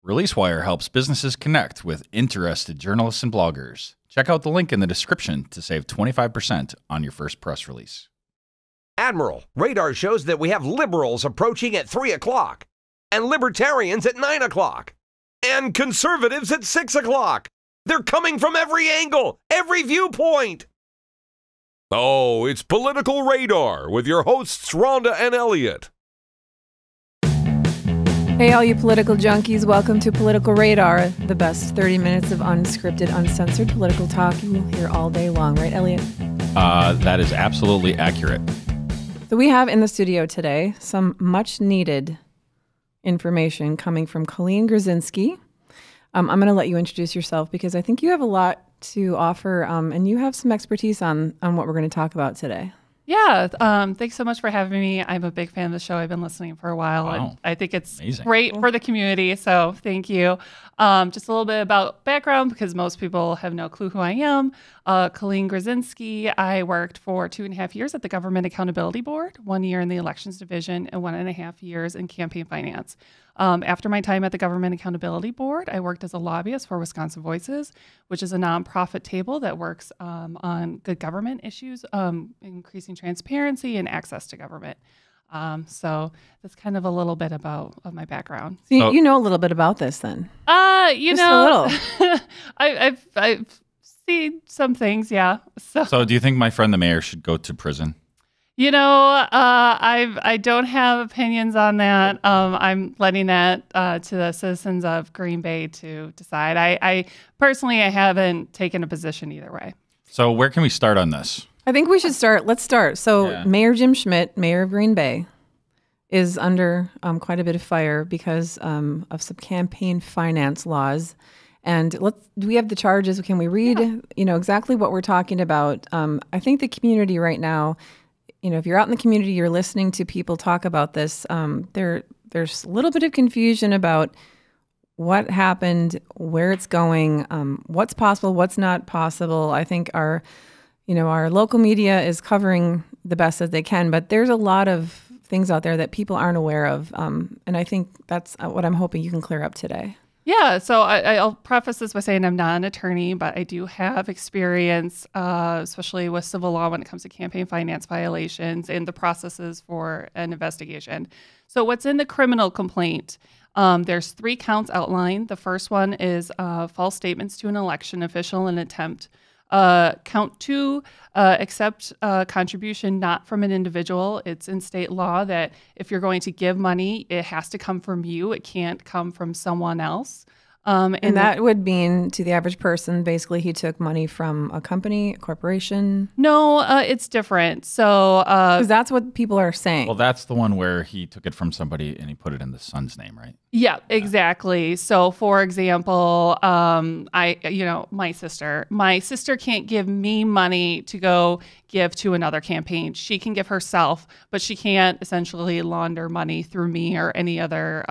ReleaseWire helps businesses connect with interested journalists and bloggers. Check out the link in the description to save 25% on your first press release. Admiral, radar shows that we have liberals approaching at 3 o'clock, and libertarians at 9 o'clock, and conservatives at 6 o'clock. They're coming from every angle, every viewpoint. Oh, it's Political Radar with your hosts, Rhonda and Elliot. Hey, all you political junkies, welcome to Political Radar, the best 30 minutes of unscripted, uncensored political talk you will hear all day long. Right, Elliot? That is absolutely accurate. So we have in the studio today some much-needed information coming from Colleen Gruszynski. I'm going to let you introduce yourself because I think you have a lot to offer, and you have some expertise on what we're going to talk about today. Yeah, thanks so much for having me. I'm a big fan of the show. I've been listening for a while, and I think it's great for the community, so thank you. Just a little bit about background, because most people have no clue who I am. Colleen Gruszynski. I worked for 2.5 years at the Government Accountability Board, 1 year in the Elections Division, and 1.5 years in campaign finance. After my time at the Government Accountability Board, I worked as a lobbyist for Wisconsin Voices, which is a nonprofit table that works on good government issues, increasing transparency and access to government. So that's kind of a little bit of my background. So you know a little bit about this then? Just a little. I've seen some things, yeah. So do you think my friend the mayor should go to prison? You know, I don't have opinions on that. I'm letting that to the citizens of Green Bay to decide. I personally haven't taken a position either way. So where can we start on this? I think we should start. Let's start. So Mayor Jim Schmitt, mayor of Green Bay, is under quite a bit of fire because of some campaign finance laws. And do we have the charges? Can we read, exactly what we're talking about? I think the community right now, if you're out in the community, you're listening to people talk about this, there's a little bit of confusion about what happened, where it's going, what's possible, what's not possible. I think our local media is covering the best that they can, but there's a lot of things out there that people aren't aware of. And I think that's what I'm hoping you can clear up today. Yeah, so I'll preface this by saying I'm not an attorney, but I do have experience, especially with civil law when it comes to campaign finance violations and the processes for an investigation. So what's in the criminal complaint? There's 3 counts outlined. The first one is false statements to an election official and attempt. Count 2, accept contribution not from an individual. It's in state law that if you're going to give money, it has to come from you. It can't come from someone else. And that would mean to the average person, basically he took money from a company, a corporation? No, it's different. So, because that's what people are saying. Well, that's the one where he took it from somebody and he put it in the son's name, right? Yeah, exactly. So, for example, my sister can't give me money to go give to another campaign. She can give herself, but she can't essentially launder money through me or any other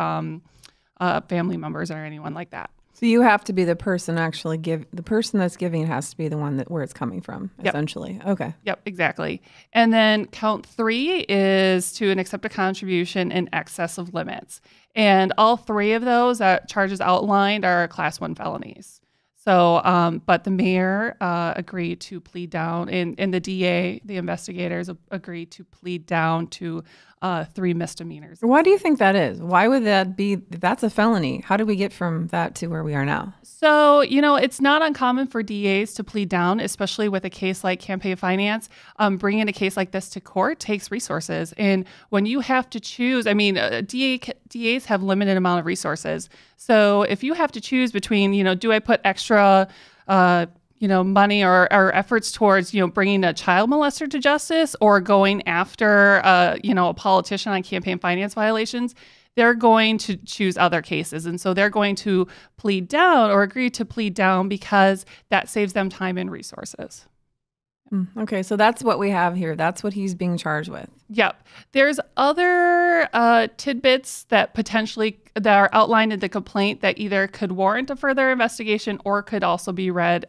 family members or anyone like that. So you have to be the person the person that's giving has to be the one where it's coming from, essentially. Yep. Okay. Yep, exactly. And then count 3 is to accept a contribution in excess of limits. And all 3 of those charges outlined are class 1 felonies. So, but the mayor agreed to plead down, and the DA, the investigators agreed to plead down to 3 misdemeanors. Why do you think that is? Why would that be? That's a felony. How did we get from that to where we are now? So, it's not uncommon for DAs to plead down, especially with a case like campaign finance. Bringing a case like this to court takes resources. And when you have to choose, DAs have limited amount of resources. So if you have to choose between, do I put extra money or efforts towards, bringing a child molester to justice or going after, a politician on campaign finance violations, they're going to choose other cases. And so they're going to plead down or agree to plead down because that saves them time and resources. Okay, so that's what we have here. That's what he's being charged with. Yep. There's other tidbits that are outlined in the complaint that either could warrant a further investigation or could also be read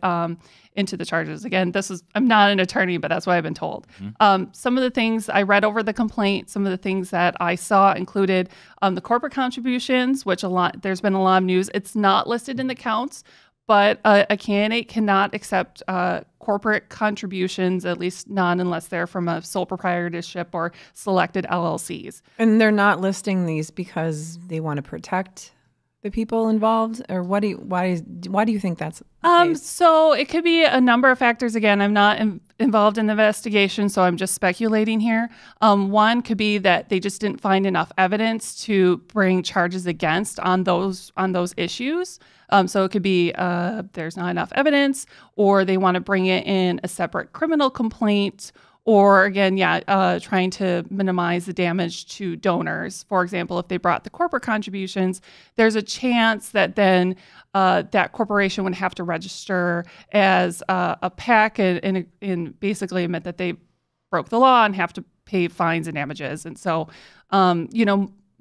into the charges. Again, I'm not an attorney, but that's what I've been told. Some of the things I read over the complaint, some of the things that I saw included the corporate contributions, which there's been a lot of news. It's not listed in the counts, but a candidate cannot accept corporate contributions, at least none unless they're from a sole proprietorship or selected LLCs. And they're not listing these because they want to protect the people involved, or why do you think that's the case? So it could be a number of factors. Again, I'm not involved in the investigation, so I'm just speculating here. One could be that they just didn't find enough evidence to bring charges against on those issues. So it could be there's not enough evidence, or they want to bring it in a separate criminal complaint, or again, trying to minimize the damage to donors. For example, if they brought the corporate contributions, there's a chance that then that corporation would have to register as a PAC and basically admit that they broke the law and have to pay fines and damages. And so,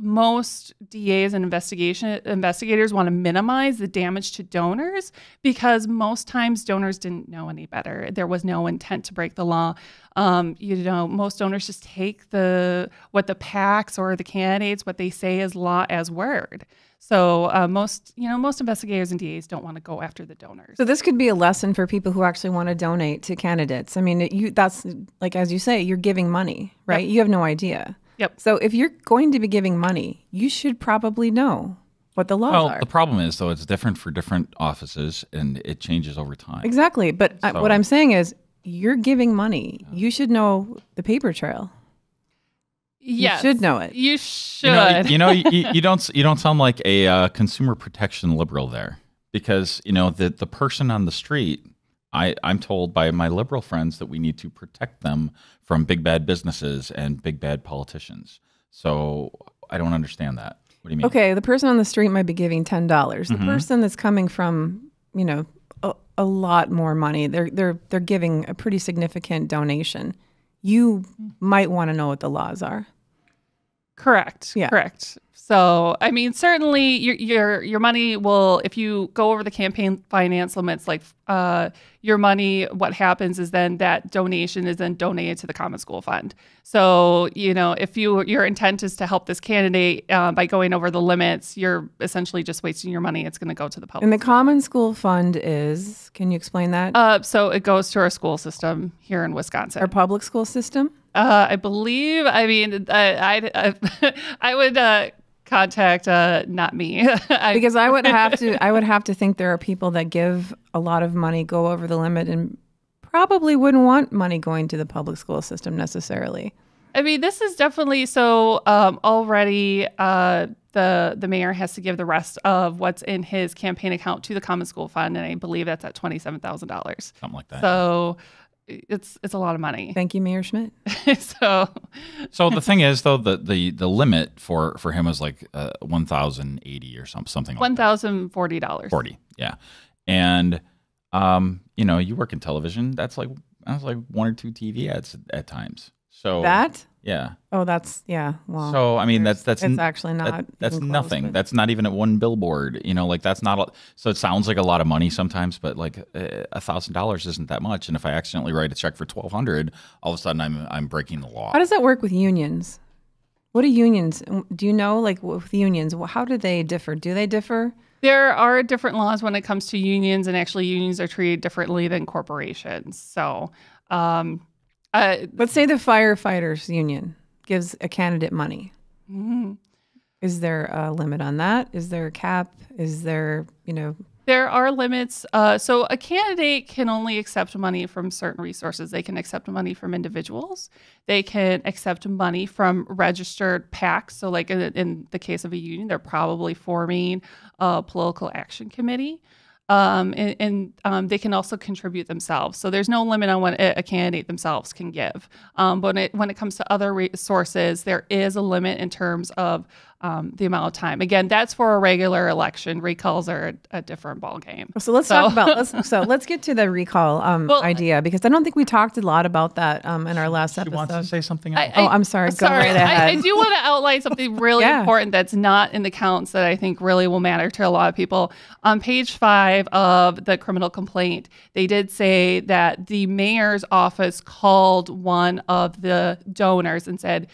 most DAs and investigators want to minimize the damage to donors because most times donors didn't know any better. There was no intent to break the law. Most donors just take what the PACs or the candidates, what they say is law as word. So most investigators and DAs don't want to go after the donors. So this could be a lesson for people who actually want to donate to candidates. I mean, that's like, as you say, you're giving money, right? Yep. You have no idea. Yep. So if you're going to be giving money, you should probably know what the laws are. Well, the problem is, though, it's different for different offices, and it changes over time. Exactly. But what I'm saying is, you're giving money. Yeah. You should know the paper trail. Yes. You should know it. You should. You don't sound like a consumer protection liberal there, because the person on the street. I'm told by my liberal friends that we need to protect them from big bad businesses and big bad politicians. So I don't understand that. What do you mean? Okay, the person on the street might be giving $10. The person that's coming from, a lot more money, they're giving a pretty significant donation. You might want to know what the laws are. Correct. Yeah. Correct. So, I mean, certainly your money will, if you go over the campaign finance limits, like your money, what happens is then that donation is then donated to the Common School Fund. So, if your intent is to help this candidate by going over the limits, you're essentially just wasting your money. It's going to go to the public. And the Common School Fund can you explain that? So it goes to our school system here in Wisconsin. Our public school system? I believe, I would contact not me because I would have to think there are people that give a lot of money, go over the limit, and probably wouldn't want money going to the public school system necessarily. I mean, this is definitely so already the mayor has to give the rest of what's in his campaign account to the Common School Fund, and I believe that's at $27,000. Something like that. So it's a lot of money. Thank you, Mayor Schmidt. So the thing is, though, the limit for him is like $1,080 or something like $1,040. 40, yeah. And you work in television. That's like one or two TV ads at times. So that. Yeah. Oh, that's Well, so I mean, that's it's actually not. That's even nothing. Close, that's not even at one billboard. That's not. So it sounds like a lot of money sometimes, but like $1,000 isn't that much. And if I accidentally write a check for $1,200, all of a sudden I'm breaking the law. How does that work with unions? What are unions? Do you know, like with unions, how do they differ? Do they differ? There are different laws when it comes to unions, and actually unions are treated differently than corporations. So. Let's say the firefighters union gives a candidate money. Mm-hmm. Is there a limit on that? Is there a cap? Is there, There are limits. So a candidate can only accept money from certain resources. They can accept money from individuals. They can accept money from registered PACs. So like in the case of a union, they're probably forming a political action committee. And they can also contribute themselves. So there's no limit on what a candidate themselves can give. But when it comes to other resources, there is a limit in terms of the amount of time. Again, that's for a regular election. Recalls are a different ballgame. So let's talk about let's get to the recall idea, because I don't think we talked a lot about that in our last episode. She wants to say something else. I'm sorry. Go right ahead. I do want to outline something really important that's not in the counts that I think really will matter to a lot of people. On page 5 of the criminal complaint, they did say that the mayor's office called one of the donors and said,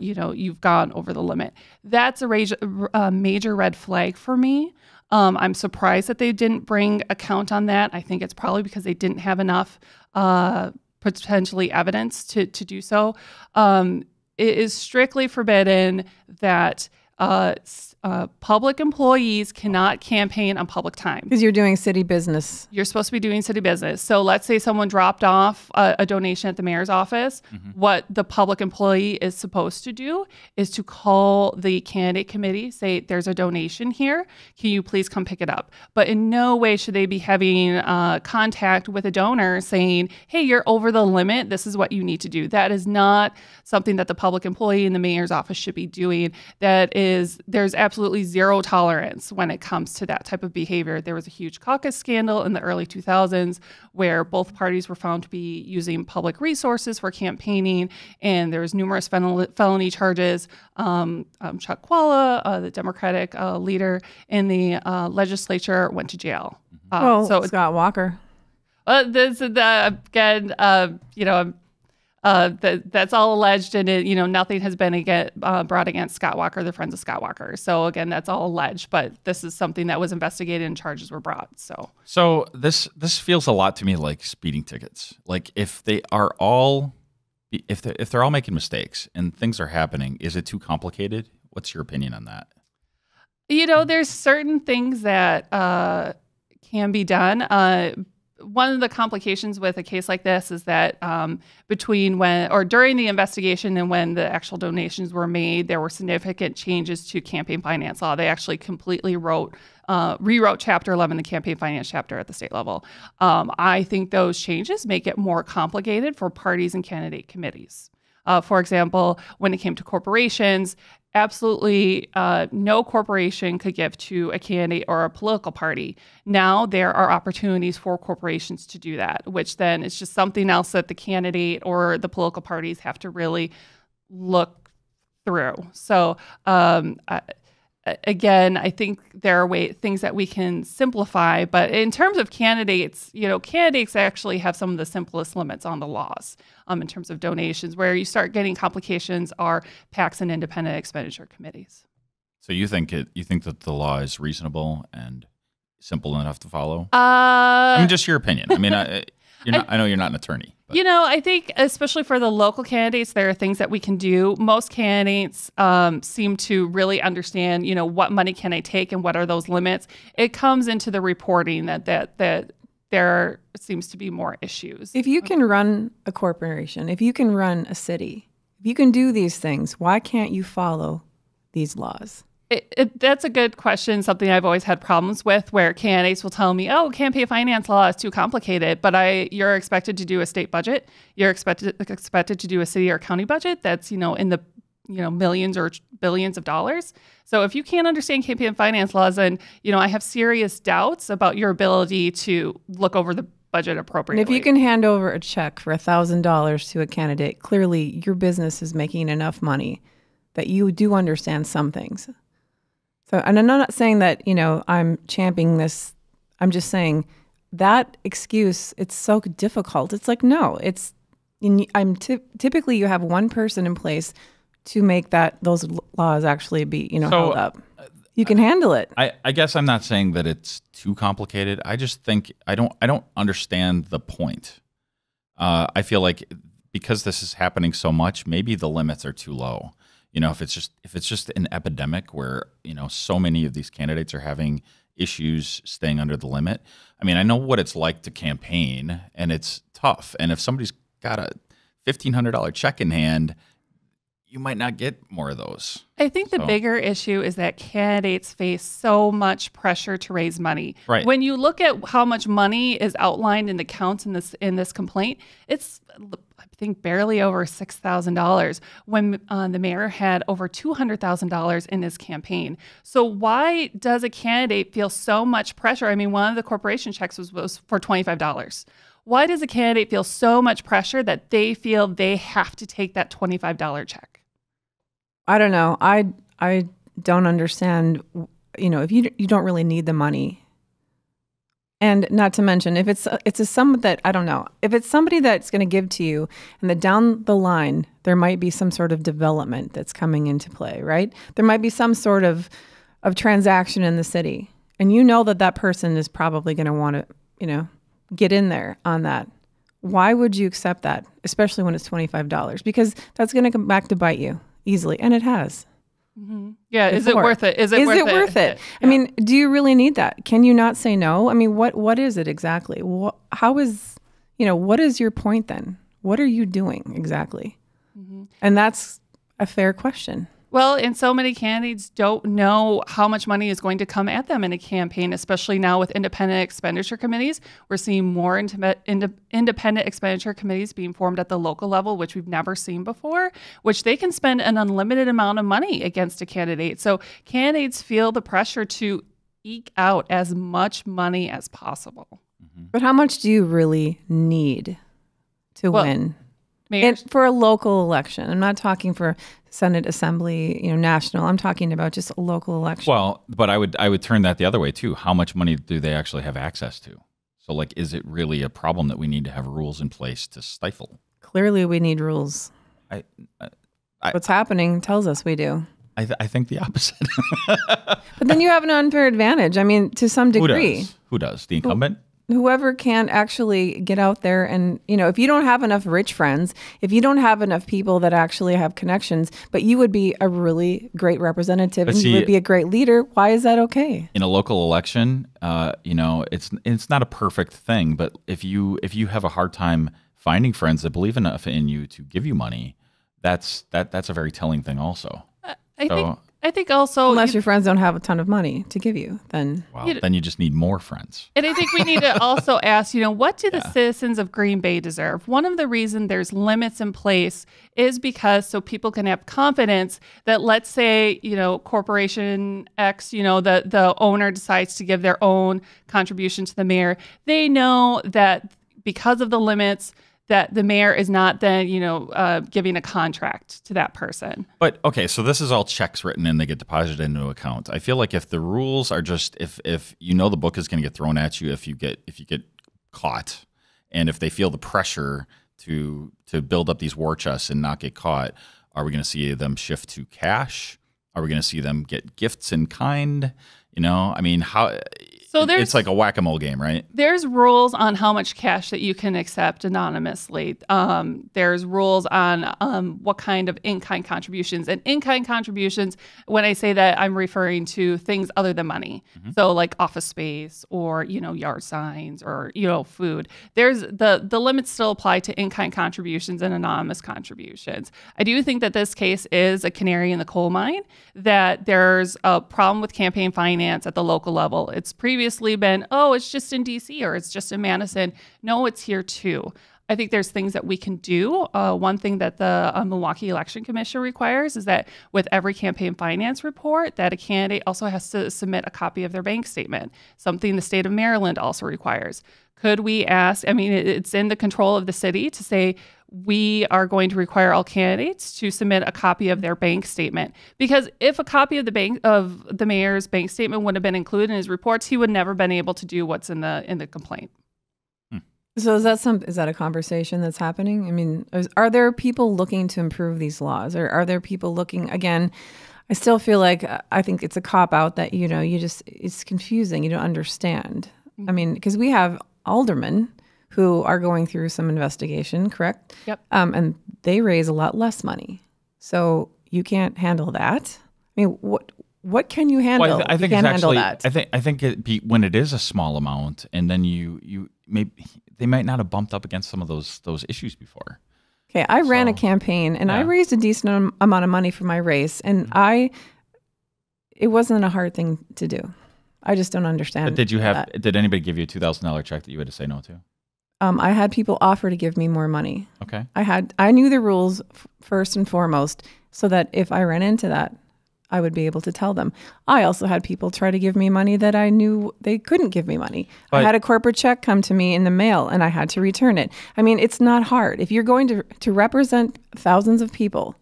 you've gone over the limit. That's a major red flag for me. I'm surprised that they didn't bring a count on that. I think it's probably because they didn't have enough potentially evidence to do so. It is strictly forbidden that public employees cannot campaign on public time. Because you're doing city business. You're supposed to be doing city business. So let's say someone dropped off a donation at the mayor's office. What the public employee is supposed to do is to call the candidate committee, say, there's a donation here. Can you please come pick it up? But in no way should they be having contact with a donor saying, hey, you're over the limit. This is what you need to do. That is not something that the public employee in the mayor's office should be doing. There's absolutely zero tolerance when it comes to that type of behavior. There was a huge caucus scandal in the early 2000s where both parties were found to be using public resources for campaigning, and there was numerous felony charges. Chuck Qualla, the Democratic leader in the legislature, went to jail. Scott Walker. That's all alleged, and nothing has been brought against Scott Walker, the friends of Scott Walker. So again, that's all alleged, but this is something that was investigated and charges were brought. So this feels a lot to me like speeding tickets. Like if they're all making mistakes and things are happening, is it too complicated? What's your opinion on that? There's certain things that can be done. One of the complications with a case like this is that during the investigation and when the actual donations were made, there were significant changes to campaign finance law. They actually completely rewrote Chapter 11, the campaign finance chapter at the state level. I think those changes make it more complicated for parties and candidate committees. For example, when it came to corporations, absolutely no corporation could give to a candidate or a political party. Now there are opportunities for corporations to do that, which then is just something else that the candidate or the political parties have to really look through. So again, I think there are things that we can simplify, but in terms of candidates, candidates actually have some of the simplest limits on the laws in terms of donations. Where you start getting complications are PACs and independent expenditure committees. So you think that the law is reasonable and simple enough to follow? Just your opinion. I know you're not an attorney. But. I think especially for the local candidates, there are things that we can do. Most candidates seem to really understand, what money can I take and what are those limits. It comes into the reporting that there seems to be more issues. If you can run a corporation, if you can run a city, if you can do these things, why can't you follow these laws? That's a good question, something I've always had problems with, where candidates will tell me, campaign finance law is too complicated, but you're expected to do a state budget. You're expected to do a city or county budget that's, in the millions or billions of dollars. So if you can't understand campaign finance laws, then, I have serious doubts about your ability to look over the budget appropriately. And if you can hand over a check for $1,000 to a candidate, clearly your business is making enough money that you do understand some things. So, and I'm not saying that, I'm championing this. I'm just saying that excuse, it's so difficult. It's like, no, typically you have one person in place to make those laws actually be, held up. You can handle it. I guess I'm not saying that it's too complicated. I just think I don't understand the point. I feel like because this is happening so much, maybe the limits are too low. If it's just an epidemic where, so many of these candidates are having issues staying under the limit. I know what it's like to campaign, and it's tough. And if somebody's got a $1,500 check in hand, you might not get more of those. I think the bigger issue is that candidates face so much pressure to raise money. Right. When you look at how much money is outlined in the counts in this complaint, think barely over $6,000 when the mayor had over $200,000 in his campaign. So why does a candidate feel so much pressure? I mean, one of the corporation checks was for $25. Why does a candidate feel so much pressure that they feel they have to take that $25 check? I don't know. I don't understand. If you don't really need the money. And not to mention, if it's a sum that, I don't know, if it's somebody that's going to give to you and that down the line, there might be some sort of development that's coming into play, right? There might be some sort of transaction in the city. And that person is probably going to want to, get in there on that. Why would you accept that, especially when it's $25? Because that's going to come back to bite you easily. And it has. Mm-hmm. Yeah. Is it worth it? Is it worth it? Yeah. I mean, do you really need that? Can you not say no? I mean, what is it exactly? What is your point then? What are you doing exactly? Mm-hmm. And that's a fair question. Well, and so many candidates don't know how much money is going to come at them in a campaign, especially now with independent expenditure committees. We're seeing more independent expenditure committees being formed at the local level, which we've never seen before, which they can spend an unlimited amount of money against a candidate. So candidates feel the pressure to eke out as much money as possible. Mm-hmm. But how much do you really need to win? For a local election. I'm not talking for Senate, Assembly, national. I'm talking about just a local election. Well, but I would turn that the other way too. How much money do they actually have access to? So, is it really a problem that we need to have rules in place to stifle? Clearly, we need rules. What's happening tells us we do. I think the opposite. But then you have an unfair advantage. I mean, to some degree. Who does? The incumbent? Whoever can actually get out there and, if you don't have enough rich friends, if you don't have enough people that actually have connections, but you would be a really great representative and you would be a great leader, why is that okay? In a local election, it's not a perfect thing, but if you have a hard time finding friends that believe enough in you to give you money, that's a very telling thing also. I think also, unless your friends don't have a ton of money to give you, then then you just need more friends. And I think we need to also ask, what do the citizens of Green Bay deserve? One of the reasons there's limits in place is because so people can have confidence that, let's say, Corporation X, the owner decides to give their own contribution to the mayor. They know that because of the limits, that the mayor is not then, giving a contract to that person. But okay, so this is all checks written and they get deposited into an account. I feel like if the rules are just if the book is going to get thrown at you if you get caught, and if they feel the pressure to build up these war chests and not get caught, are we going to see them shift to cash? Are we going to see them get gifts in kind? I mean, how? So it's like a whack-a-mole game, right? There's rules on how much cash that you can accept anonymously. There's rules on what kind of in-kind contributions. And in-kind contributions, when I say that, I'm referring to things other than money. Mm-hmm. So like office space or, yard signs or, food. There's the limits still apply to in-kind contributions and anonymous contributions. I do think that this case is a canary in the coal mine, that there's a problem with campaign finance at the local level. It's previously been, it's just in DC or it's just in Madison. No, it's here too. I think there's things that we can do. One thing that the Milwaukee Election Commission requires is that with every campaign finance report, that a candidate also has to submit a copy of their bank statement, something the state of Maryland also requires. Could we ask, it's in the control of the city to say, we are going to require all candidates to submit a copy of their bank statement. Because if a copy of the mayor's bank statement would have been included in his reports, he would never been able to do what's in the complaint. So is that a conversation that's happening? Are there people looking to improve these laws, or are there people looking again? I still feel like I think it's a cop out that it's confusing. You don't understand. Mm-hmm. Because we have aldermen who are going through some investigation, correct? Yep. And they raise a lot less money. So you can't handle that. What can you handle? Well, I think you can't it's actually, handle that. I think when it is a small amount, and then they might not have bumped up against some of those issues before. Okay, I ran a campaign and I raised a decent amount of money for my race, and it wasn't a hard thing to do. I just don't understand. But did anybody give you a $2,000 check that you had to say no to? I had people offer to give me more money. Okay. I knew the rules first and foremost, so that if I ran into that, I would be able to tell them. I also had people try to give me money that I knew they couldn't give me money. But I had a corporate check come to me in the mail and I had to return it. I mean, it's not hard. If you're going to represent thousands of people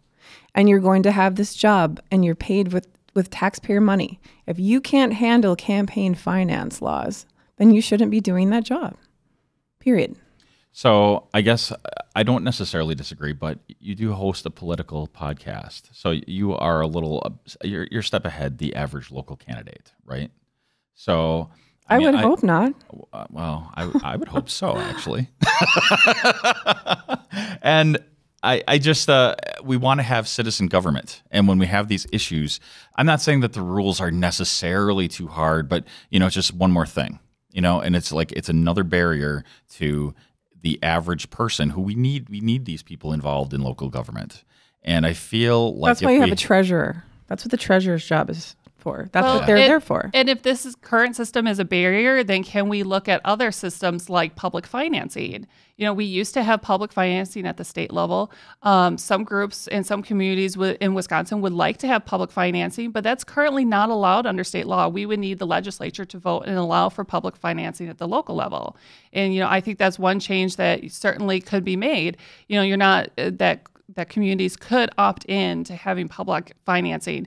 and you're going to have this job and you're paid with taxpayer money, if you can't handle campaign finance laws, then you shouldn't be doing that job. Period. So I guess I don't necessarily disagree, but you do host a political podcast. So you are you're a step ahead the average local candidate, right? So I would hope not. Well, I would hope so, actually. And I just, we want to have citizen government. And when we have these issues, I'm not saying that the rules are necessarily too hard, but, it's just one more thing, and it's like, it's another barrier to the average person who we need these people involved in local government. And I feel like that's why you have a treasurer. That's what the treasurer's job is for. That's what they're there for. And if this current system is a barrier, then can we look at other systems like public financing? We used to have public financing at the state level. Some groups and some communities in Wisconsin would like to have public financing, but that's currently not allowed under state law. We would need the legislature to vote and allow for public financing at the local level. And, I think that's one change that certainly could be made. You're not that communities could opt in to having public financing.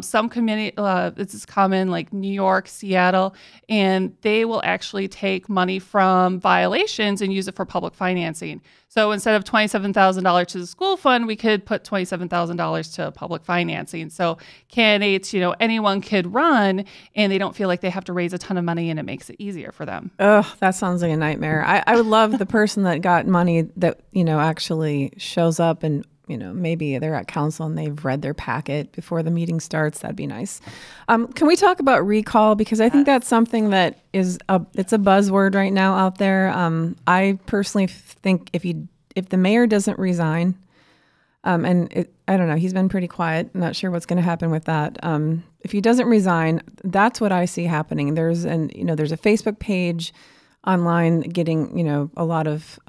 Some community, this is common, like New York, Seattle, and they will actually take money from violations and use it for public financing. So instead of $27,000 to the school fund, we could put $27,000 to public financing. So candidates, anyone could run, and they don't feel like they have to raise a ton of money, and it makes it easier for them. Oh, that sounds like a nightmare. I would love the person that got money that, actually shows up and, maybe they're at council and they've read their packet before the meeting starts. That'd be nice. Can we talk about recall? Because I think that's something that it's a buzzword right now out there. I personally think if the mayor doesn't resign, I don't know, he's been pretty quiet. I'm not sure what's going to happen with that. If he doesn't resign, that's what I see happening. There's a Facebook page online getting, a lot of,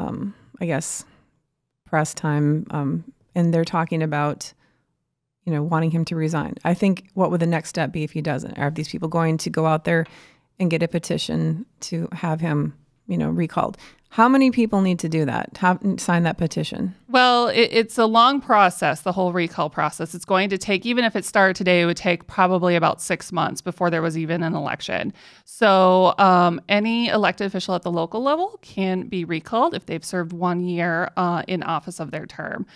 press time, and they're talking about, wanting him to resign. I think, what would the next step be if he doesn't? Are these people going to go out there and get a petition to have him, recalled? How many people need to do that, sign that petition? Well, it's a long process, the whole recall process. It's going to take, even if it started today, it would take probably about 6 months before there was even an election. So any elected official at the local level can be recalled if they've served 1 year in office of their term.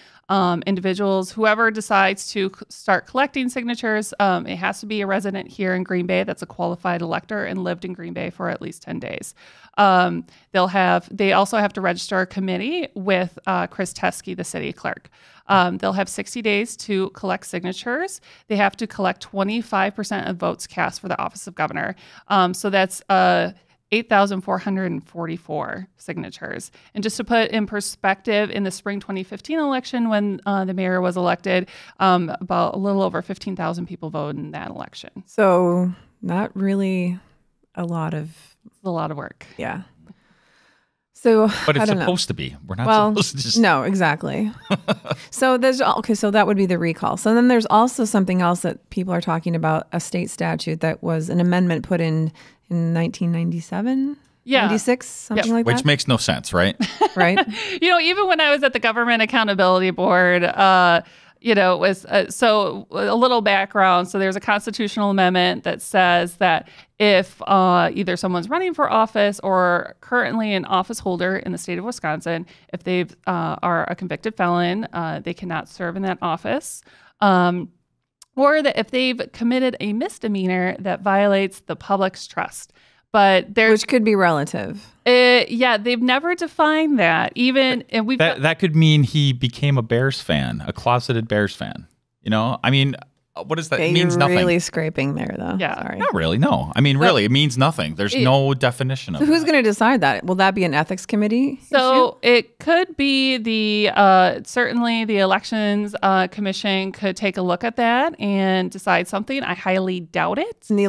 Individuals, whoever decides to start collecting signatures, it has to be a resident here in Green Bay that's a qualified elector and lived in Green Bay for at least 10 days. They also have to register a committee with Chris Teskey, the city clerk. They'll have 60 days to collect signatures. They have to collect 25% of votes cast for the office of governor. So that's 8,444 signatures. And just to put in perspective, in the spring 2015 election, when the mayor was elected, about a little over 15,000 people voted in that election. So not really a lot of work. Yeah. So, but it's supposed to be. We're not supposed to just... No, exactly. So so that would be the recall. So then there's also something else that people are talking about, a state statute that was an amendment put in 1997, 96, something like that. Which makes no sense, right? Right. Even when I was at the Government Accountability Board, it was so a little background. So there's a constitutional amendment that says that if either someone's running for office or currently an office holder in the state of Wisconsin, if they are a convicted felon, they cannot serve in that office. Or that if they've committed a misdemeanor that violates the public's trust. Which could be relative. They've never defined that. That could mean he became a Bears fan, a closeted Bears fan. I mean, what is that? Okay, it means nothing. You're really scraping there, though. Yeah. Sorry. Not really, no. I mean, really, it means nothing. There's no definition of it. So who's going to decide that? Will that be an ethics committee So it could be certainly the Elections Commission could take a look at that and decide something. I highly doubt it. And the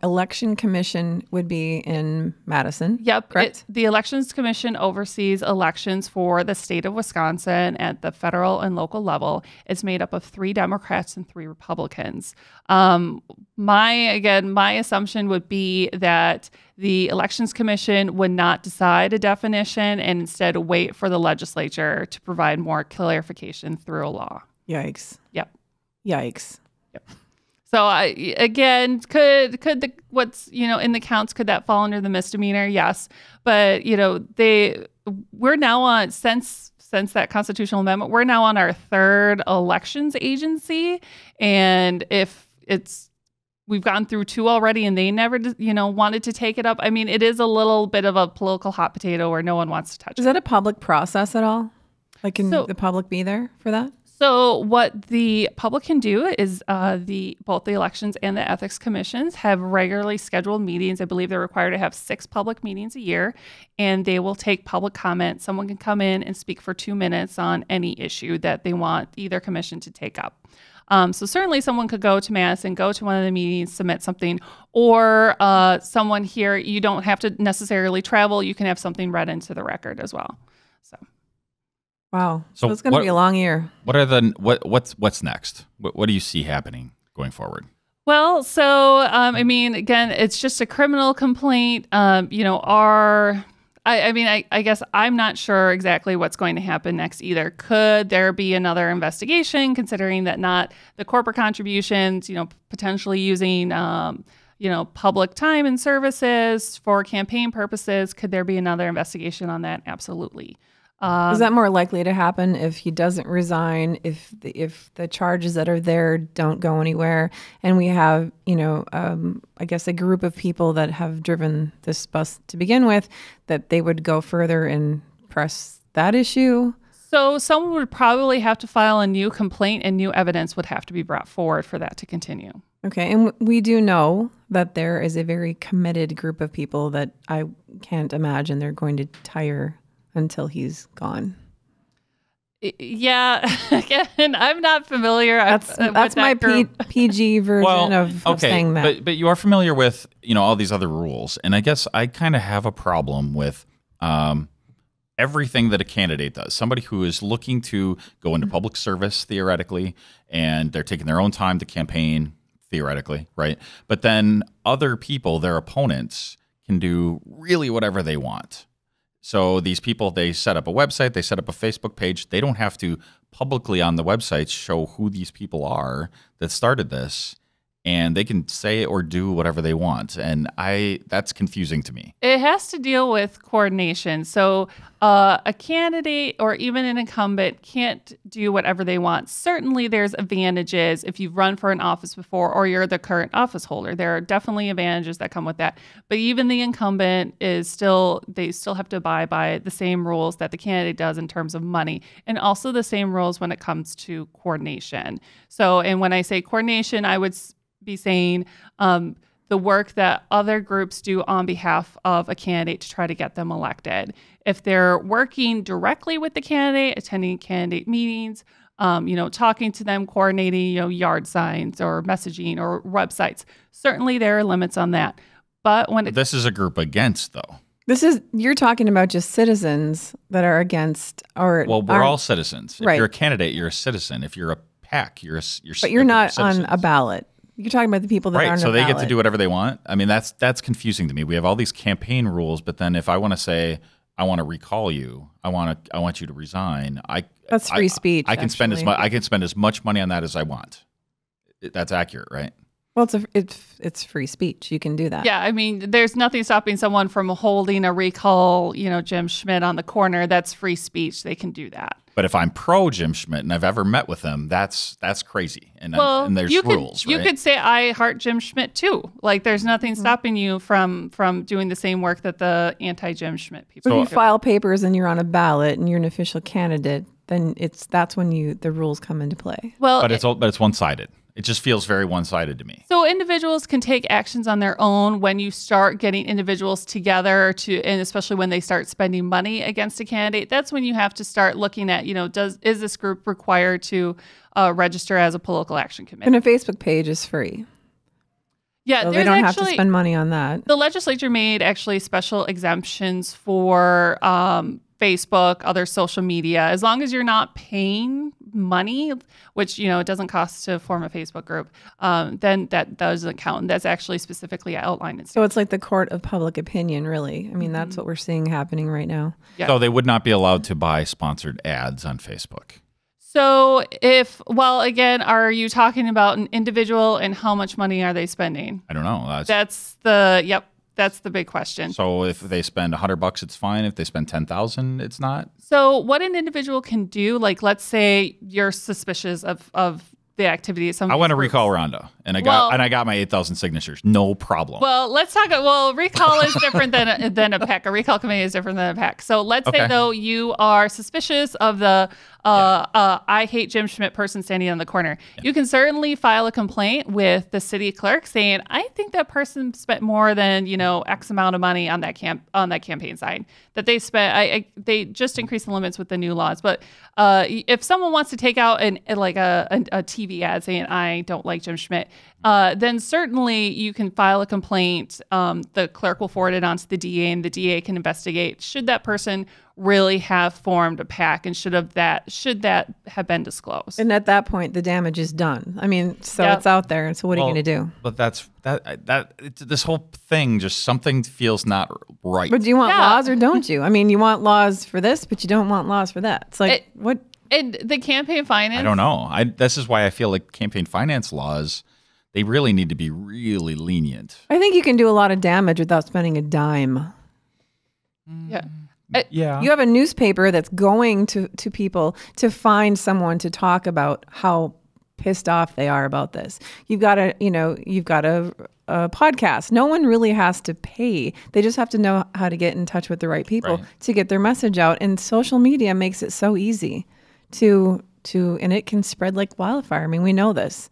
election commission would be in Madison. Yep. Correct. The Elections Commission oversees elections for the state of Wisconsin at the federal and local level. It's made up of 3 Democrats and 3 Republicans. My assumption would be that the Elections Commission would not decide a definition and instead wait for the legislature to provide more clarification through a law. Yikes. Yep. Yikes. Yep. So again, could the what's in the counts, could that fall under the misdemeanor? Yes, but we're now on since that constitutional amendment, we're now on our 3rd elections agency, and if we've gone through 2 already, and they never wanted to take it up. I mean, it is a little bit of a political hot potato where no one wants to touch it. Is that a public process at all? Like, can the public be there for that? So what the public can do is both the elections and the ethics commissions have regularly scheduled meetings. I believe they're required to have 6 public meetings a year, and they will take public comment. Someone can come in and speak for 2 minutes on any issue that they want either commission to take up. So certainly someone could go to Madison, go to one of the meetings, submit something, or someone here, you don't have to necessarily travel. You can have something read into the record as well. So. Wow. So it's going to be a long year. What's next? What do you see happening going forward? Well, so I mean, again, it's just a criminal complaint. I guess I'm not sure exactly what's going to happen next either. Could there be another investigation, considering that not the corporate contributions, potentially using public time and services for campaign purposes? Could there be another investigation on that? Absolutely. Is that more likely to happen if he doesn't resign, if the charges that are there don't go anywhere, and we have, I guess a group of people that have driven this bus to begin with, that they would go further and press that issue? So someone would probably have to file a new complaint, and new evidence would have to be brought forward for that to continue. Okay, and we do know that there is a very committed group of people that I can't imagine they're going to tire until he's gone. Yeah, again, I'm not familiar. That's my PG version of saying that. But you are familiar with all these other rules, and I guess I kind of have a problem with everything that a candidate does. Somebody who is looking to go into public service theoretically, and they're taking their own time to campaign theoretically, right? But then other people, their opponents, can do really whatever they want. So these people, they set up a website, they set up a Facebook page. They don't have to publicly on the website show who these people are that started this, and they can say or do whatever they want. And that's confusing to me. It has to deal with coordination. So a candidate or even an incumbent can't do whatever they want. Certainly there's advantages if you've run for an office before or you're the current office holder. There are definitely advantages that come with that. But even the incumbent they still have to abide by the same rules that the candidate does in terms of money, and also the same rules when it comes to coordination. So, and when I say coordination, I would be saying the work that other groups do on behalf of a candidate to try to get them elected. If they're working directly with the candidate, attending candidate meetings, talking to them, coordinating, yard signs or messaging or websites, certainly there are limits on that. But when this is a group against, though. You're talking about just citizens that are against, or we're all citizens. Right. If you're a candidate, you're a citizen. If you're a PAC, you're But you're not on a ballot. You're talking about the people that aren't so on a ballot. They get to do whatever they want. I mean, that's confusing to me. We have all these campaign rules, but then if I want to say I want to recall you, I want you to resign, that's free speech. I can spend as much money on that as I want. That's accurate, right? Well, it's free speech. You can do that. Yeah, I mean, there's nothing stopping someone from holding a recall, Jim Schmitt on the corner. That's free speech. They can do that. But if I'm pro Jim Schmitt and I've ever met with him, that's crazy. And there's rules, right? You could say I heart Jim Schmitt too. Like there's nothing stopping you from doing the same work that the anti-Jim Schmitt people do. If you file papers and you're on a ballot and you're an official candidate, then that's when the rules come into play. Well, but it's one-sided. It just feels very one-sided to me. So individuals can take actions on their own when you start getting individuals together and especially when they start spending money against a candidate. That's when you have to start looking at, is this group required to register as a political action committee? And a Facebook page is free. Yeah, so they don't have to spend money on that. The legislature made actually special exemptions for Facebook, other social media, as long as you're not paying money, which, it doesn't cost to form a Facebook group, then that doesn't count. And that's actually specifically outlined in statute. So it's like the court of public opinion, really. I mean, that's what we're seeing happening right now. Yeah. So they would not be allowed to buy sponsored ads on Facebook. So again, are you talking about an individual and how much money are they spending? I don't know. That's the big question. So if they spend $100, it's fine. If they spend 10,000, it's not. So what an individual can do, like let's say you're suspicious of the activity of some. I want to recall Rhonda, and I got my 8,000 signatures. No problem. Well, let's talk. Well, recall is different than a PAC. A recall committee is different than a PAC. So let's say though you are suspicious of the I hate Jim Schmidt person standing on the corner. Yeah. You can certainly file a complaint with the city clerk saying, I think that person spent more than X amount of money on that campaign sign that they spent. They just increased the limits with the new laws. But if someone wants to take out a TV ad saying I don't like Jim Schmidt, then certainly you can file a complaint. The clerk will forward it on to the DA, and the DA can investigate should that person really have formed a PAC, and should that have been disclosed. And at that point, the damage is done. I mean, so it's out there. So what are you going to do? But this whole thing, just something feels not right. But do you want laws or don't you? I mean, you want laws for this, but you don't want laws for that. It's like what? And the campaign finance. I don't know. This is why I feel like campaign finance laws, they really need to be really lenient. I think you can do a lot of damage without spending a dime. Yeah. Yeah. You have a newspaper that's going to people to find someone to talk about how pissed off they are about this. You've got a podcast. No one really has to pay. They just have to know how to get in touch with the right people to get their message out. And social media makes it so easy and it can spread like wildfire. I mean, we know this.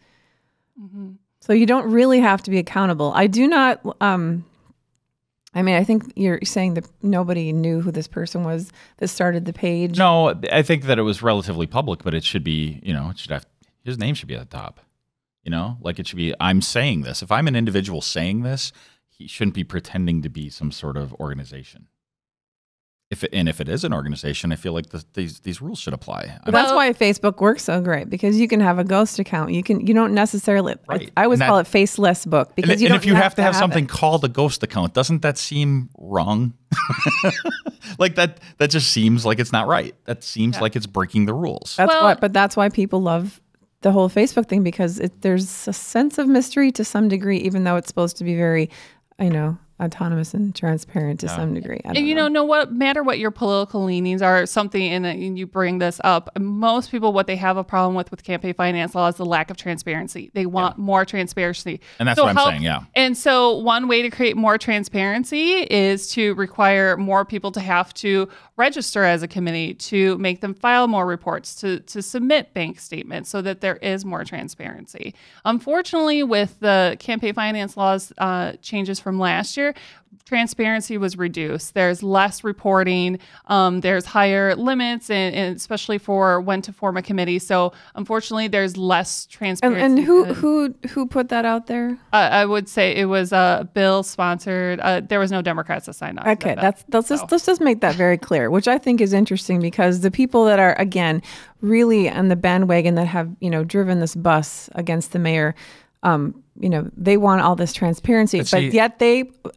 Mm-hmm. So you don't really have to be accountable. I do not, I think you're saying that nobody knew who this person was that started the page. No, I think that it was relatively public, but it should be, his name should be at the top. Like it should be, I'm saying this. If I'm an individual saying this, he shouldn't be pretending to be some sort of organization. If it is an organization, I feel like these rules should apply. That's why Facebook works so great, because you can have a ghost account. You don't necessarily. I always call it faceless book, because if you have to have something called a ghost account, doesn't that seem wrong? Like that just seems like it's not right. That seems like it's breaking the rules. That's why people love the whole Facebook thing, because there's a sense of mystery to some degree, even though it's supposed to be very, autonomous and transparent to some degree. No matter what your political leanings are, something, and you bring this up, most people, what they have a problem with campaign finance law is the lack of transparency. They want more transparency. And that's what I'm saying, yeah. And so one way to create more transparency is to require more people to have to register as a committee, to make them file more reports, to submit bank statements so that there is more transparency. Unfortunately, with the campaign finance laws changes from last year, transparency was reduced. There's less reporting. There's higher limits, and especially for when to form a committee. So unfortunately, there's less transparency. And who put that out there? I would say it was a bill sponsored. There was no Democrats that signed on. Okay, let's just make that very clear, which I think is interesting, because the people that are, again, really on the bandwagon that have driven this bus against the mayor, they want all this transparency, but yet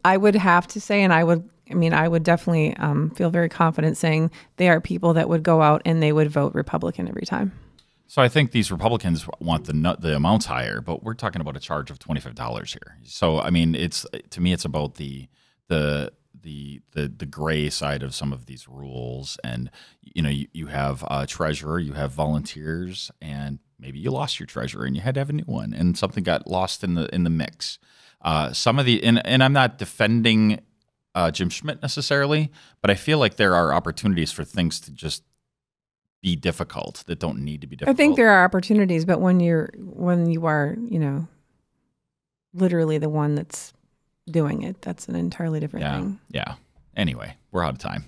I would have to say, and I would definitely feel very confident saying they are people that would go out and they would vote Republican every time. So I think these Republicans want the amounts higher, but we're talking about a charge of $25 here. So to me, it's about the gray side of some of these rules, and you have a treasurer, you have volunteers, and maybe you lost your treasurer and you had to have a new one, and something got lost in the mix. Some of and I'm not defending Jim Schmidt necessarily, but I feel like there are opportunities for things to just be difficult, that don't need to be difficult. I think there are opportunities, but when you are, literally the one that's doing it, that's an entirely different thing. Yeah. Anyway, we're out of time.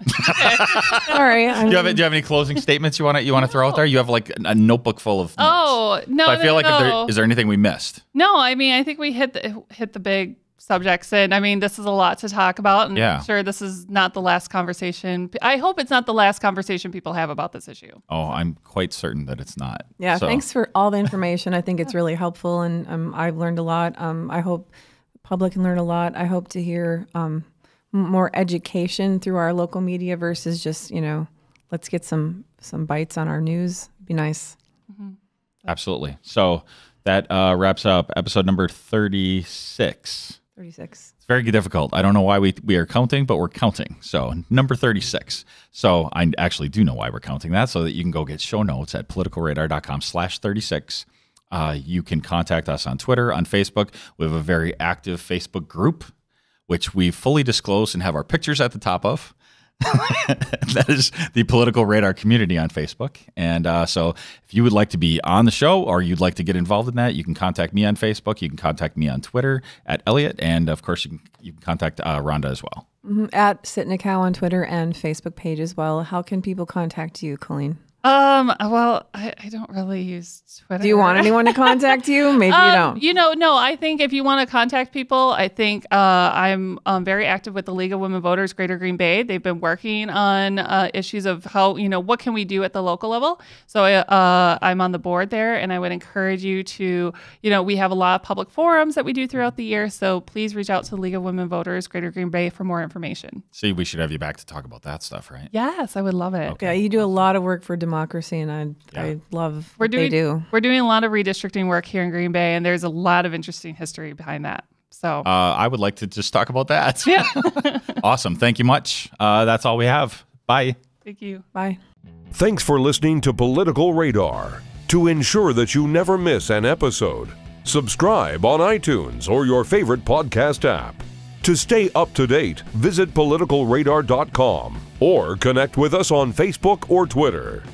Sorry. Do you have any closing statements you want to throw out there? You have like a notebook full of notes. Oh, no. So I feel like is there anything we missed? No, I mean, I think we hit the big subjects, and I mean, this is a lot to talk about, and I'm sure this is not the last conversation. I hope it's not the last conversation people have about this issue. Oh, I'm quite certain that it's not. Yeah, thanks for all the information. I think it's really helpful, and I've learned a lot. I hope the public can learn a lot. I hope to hear more education through our local media versus just, let's get some bites on our news. Be nice. Mm-hmm. Absolutely. So that wraps up episode number 36. 36. It's very difficult. I don't know why we are counting, but we're counting. So number 36. So I actually do know why we're counting that, so that you can go get show notes at politicalradar.com/36. You can contact us on Twitter, on Facebook. We have a very active Facebook group, which we fully disclose and have our pictures at the top of. That is the Political Radar community on Facebook. And so if you would like to be on the show or you'd like to get involved in that, you can contact me on Facebook. You can contact me on Twitter at Elliot. And of course, you can contact Rhonda as well. Mm-hmm. At Sitnickow on Twitter and Facebook page as well. How can people contact you, Colleen? Well, I don't really use Twitter. Do you want anyone to contact you? Maybe you don't. No, I think if you want to contact people, I think I'm very active with the League of Women Voters Greater Green Bay. They've been working on issues of how, what can we do at the local level. So I'm on the board there, and I would encourage you to, we have a lot of public forums that we do throughout the year. So please reach out to the League of Women Voters Greater Green Bay for more information. See, we should have you back to talk about that stuff, right? Yes, I would love it. Okay. Yeah, you do a lot of work for democracy, and I love what they do. We're doing a lot of redistricting work here in Green Bay, and there's a lot of interesting history behind that. So I would like to just talk about that. Yeah. Awesome. Thank you much. That's all we have. Bye. Thank you. Bye. Thanks for listening to Political Radar. To ensure that you never miss an episode, subscribe on iTunes or your favorite podcast app. To stay up to date, visit politicalradar.com or connect with us on Facebook or Twitter.